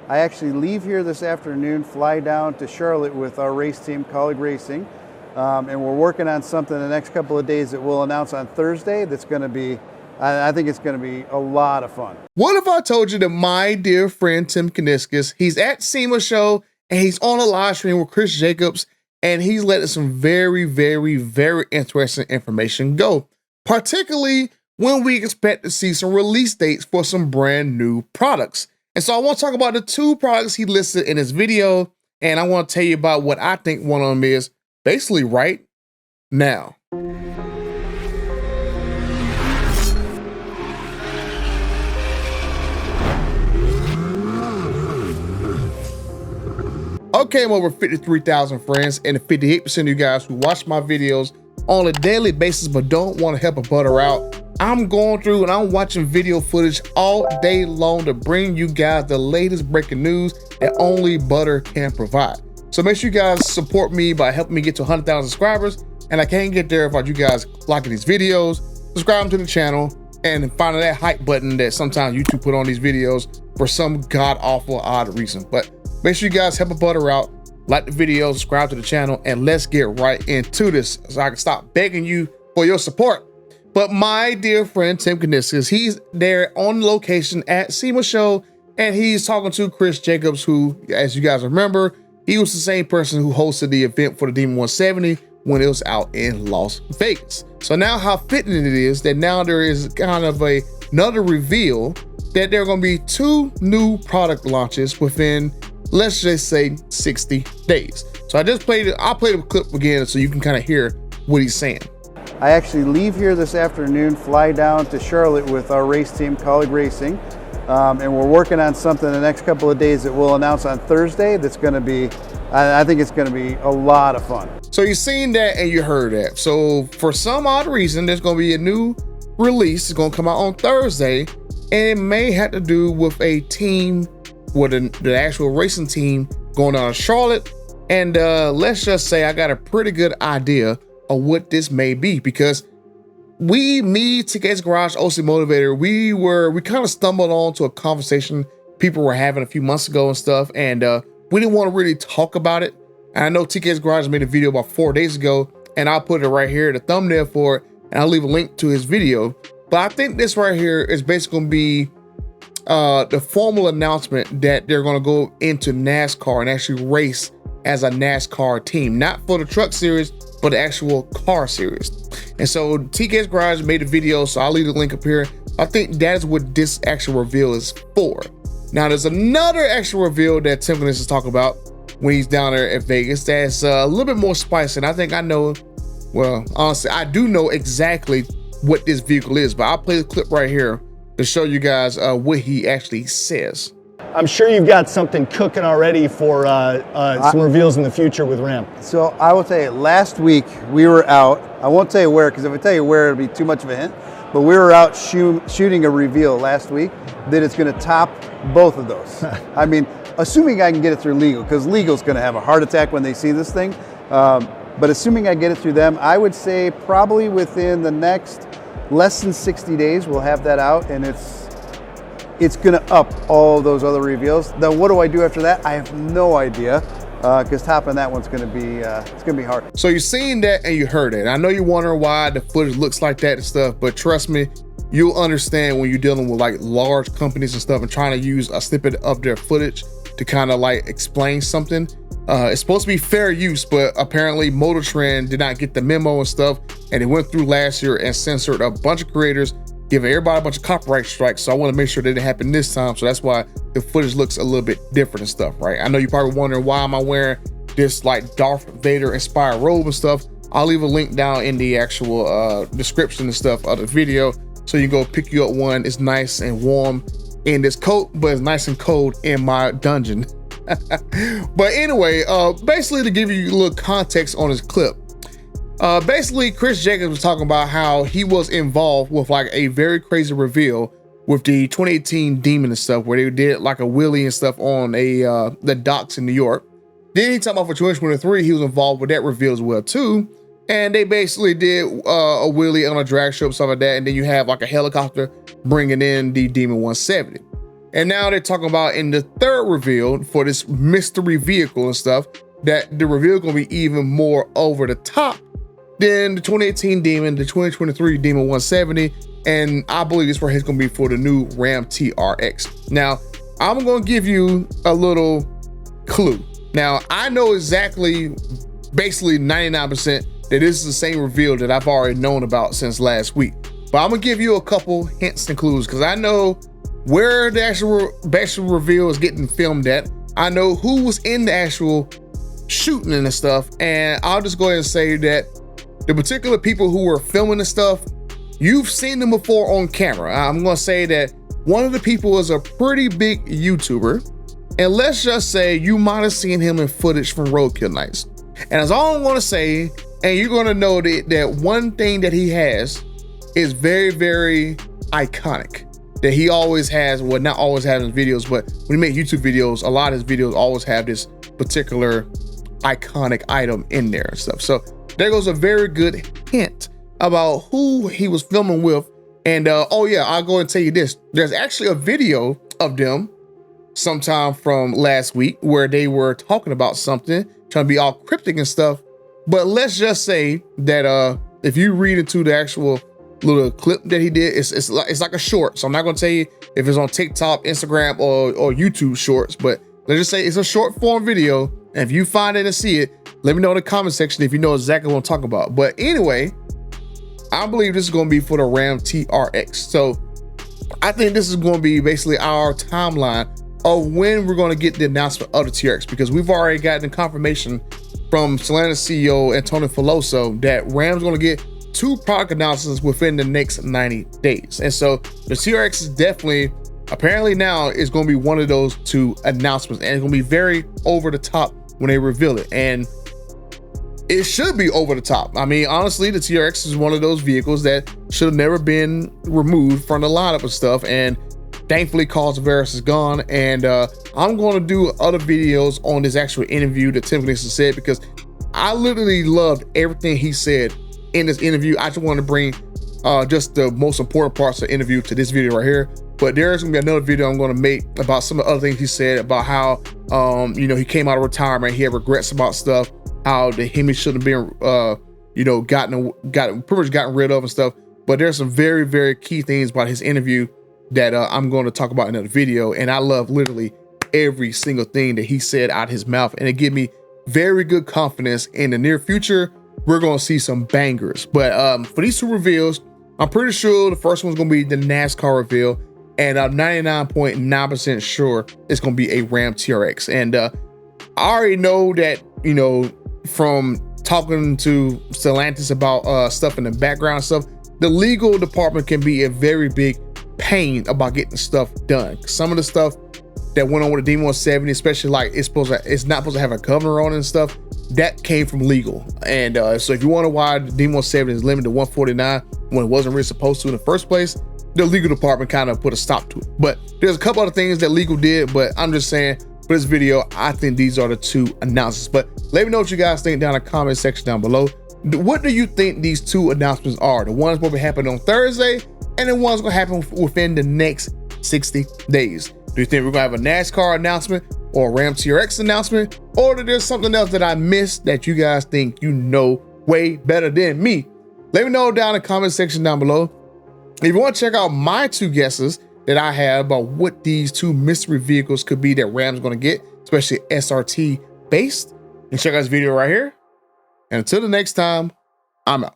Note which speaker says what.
Speaker 1: I actually leave here this afternoon, fly down to Charlotte with our race team, Colleague Racing, and we're working on something the next couple of days that we'll announce on Thursday that's going to be, I think it's going to be a lot of fun.
Speaker 2: What if I told you that my dear friend Tim Kuniskis, he's at SEMA show and he's on a live stream with Chris Jacobs, and he's letting some very, very, very interesting information go, particularly when we expect to see some release dates for some brand new products. And so I want to talk about the two products he listed in his video, and I want to tell you about what I think one of them is basically right now. Okay, I'm over 53,000 friends, and 58% of you guys who watch my videos on a daily basis but don't want to help a butter out, I'm going through and I'm watching video footage all day long to bring you guys the latest breaking news that only butter can provide. So make sure you guys support me by helping me get to 100,000 subscribers, and I can't get there without you guys liking these videos, subscribing to the channel, and finding that hype button that sometimes YouTube put on these videos for some god-awful odd reason. But make sure you guys help a butter out, like the video, subscribe to the channel, and let's get right into this so I can stop begging you for your support. But my dear friend Tim Kuniskis, he's there on location at SEMA show, and he's talking to Chris Jacobs, who, as you guys remember, he was the same person who hosted the event for the Demon 170 when it was out in Las Vegas. So now how fitting it is that now there is kind of another reveal that there are going to be two new product launches within, let's just say, 60 days. So I just played it. I'll play the clip again so you can kind of hear what he's saying.
Speaker 1: I actually leave here this afternoon, fly down to Charlotte with our race team, Colleague Racing, and we're working on something the next couple of days that we'll announce on Thursday that's going to be, I think it's going to be a lot of fun.
Speaker 2: So you've seen that and you heard that. So for some odd reason, there's going to be a new release. It's going to come out on Thursday, and it may have to do with a team, with the actual racing team going down to Charlotte. And let's just say I got a pretty good idea of what this may be, because me, TK's Garage, OC Motivator, we kind of stumbled onto a conversation people were having a few months ago and stuff, and we didn't want to really talk about it. And I know TK's Garage made a video about 4 days ago, and I'll put it right here, the thumbnail for it, and I'll leave a link to his video. But I think this right here is basically going to be the formal announcement that they're going to go into NASCAR and actually race as a NASCAR team, not for the truck series, but the actual car series. And so TK's Garage made a video, so I'll leave the link up here. I think that is what this actual reveal is for. Now there's another actual reveal that Tim Kuniskis is talking about when he's down there at Vegas that's a little bit more spicy, and I think I know, well, honestly, I do know exactly what this vehicle is, but I'll play the clip right here to show you guys what he actually says.
Speaker 3: I'm sure you've got something cooking already for some reveals in the future with Ram.
Speaker 1: So I will tell you, last week we were out, I won't tell you where, because if I tell you where, it'll be too much of a hint, but we were out shooting a reveal last week that it's going to top both of those. I mean, assuming I can get it through legal, because legal's going to have a heart attack when they see this thing, but assuming I get it through them, I would say probably within the next less than 60 days we'll have that out, and it's going to up all those other reveals. Then what do I do after that? I have no idea, because topping that one's going to be it's going to be hard.
Speaker 2: So you've seen that and you heard it. I know you're wondering why the footage looks like that and stuff, but trust me, you'll understand when you're dealing with like large companies and stuff and trying to use a snippet of their footage to kind of like explain something. It's supposed to be fair use, but apparently Motor Trend did not get the memo and stuff, and it went through last year and censored a bunch of creators, giving everybody a bunch of copyright strikes. So I want to make sure that it didn't happen this time. So that's why the footage looks a little bit different and stuff, right? I know you're probably wondering, why am I wearing this like Darth Vader inspired robe and stuff? I'll leave a link down in the actual description and stuff of the video, so you can go pick you up one. It's nice and warm in this coat, but it's nice and cold in my dungeon. But anyway, basically to give you a little context on this clip, basically Chris Jacobs was talking about how he was involved with like a very crazy reveal with the 2018 Demon and stuff, where they did like a wheelie and stuff on the docks in New York. Then he talked about for 2023, he was involved with that reveal as well too. And they basically did a wheelie on a drag show, stuff like that. And then you have like a helicopter bringing in the Demon 170. And now they're talking about in the third reveal for this mystery vehicle and stuff, that the reveal gonna be even more over the top than the 2018 Demon, the 2023 Demon 170, and I believe this right here is gonna be for the new Ram TRX. Now, I'm gonna give you a little clue. Now, I know exactly, basically 99% that this is the same reveal that I've already known about since last week. But I'm gonna give you a couple hints and clues because I know where the actual reveal is getting filmed at. I know who was in the actual shooting and stuff, and I'll just go ahead and say that the particular people who were filming the stuff, you've seen them before on camera. I'm gonna say that one of the people is a pretty big YouTuber, and let's just say you might have seen him in footage from Roadkill Nights. And that's all I'm gonna say, and you're gonna know that one thing that he has is very, very iconic. That he always has, well, not always has in videos, but when he makes YouTube videos, a lot of his videos always have this particular iconic item in there and stuff. So there goes a very good hint about who he was filming with. And oh yeah, I'll go and tell you this. There's actually a video of them sometime from last week where they were talking about something, trying to be all cryptic and stuff. But let's just say that if you read into the actual little clip that he did, it's like a short. So I'm not gonna tell you if it's on TikTok, Instagram, or YouTube shorts, but let's just say it's a short form video. And if you find it and see it, let me know in the comment section if you know exactly what I'm talking about. But anyway, I believe this is gonna be for the Ram TRX. So I think this is gonna be basically our timeline of when we're gonna get the announcement of the TRX, because we've already gotten confirmation from Stellantis CEO Antonio Filoso that Ram's gonna get 2 product announcements within the next 90 days. And so the TRX is definitely, apparently now, is going to be one of those 2 announcements, and it's going to be very over the top when they reveal it. And it should be over the top. I mean, honestly, the TRX is one of those vehicles that should have never been removed from the lineup of stuff. And thankfully, Cause of Varus is gone. And I'm going to do other videos on this actual interview that Tim Kuniskis said, because I literally loved everything he said in this interview. I just want to bring just the most important parts of the interview to this video right here. But there's gonna be another video I'm gonna make about some of the other things he said about how he came out of retirement, he had regrets about stuff, how the Hemi should have been gotten pretty much gotten rid of and stuff. But there's some very, very key things about his interview that I'm going to talk about in another video. And I love literally every single thing that he said out of his mouth, and it gave me very good confidence in the near future. We're going to see some bangers. But for these 2 reveals, I'm pretty sure the first one's going to be the NASCAR reveal, and I'm 99.9% sure it's going to be a Ram TRX. And I already know that, from talking to Stellantis about stuff in the background and stuff, the legal department can be a very big pain about getting stuff done. Some of the stuff that went on with the Demon 170, especially like it's not supposed to have a governor on it and stuff, that came from legal. And so if you wonder why the Demon 170 is limited to 149 when it wasn't really supposed to in the first place, the legal department kind of put a stop to it. But there's a couple other things that legal did, but I'm just saying for this video, I think these are the 2 announcements. But let me know what you guys think down in the comment section down below. What do you think these 2 announcements are? The one's going to happen on Thursday, and the one's going to happen within the next 60 days. Do you think we're going to have a NASCAR announcement or a Ram TRX announcement? Or there's something else that I missed that you guys think you know way better than me? Let me know down in the comment section down below. If you want to check out my 2 guesses that I have about what these 2 mystery vehicles could be that Ram's going to get, especially SRT based, and check out this video right here. And until the next time, I'm out.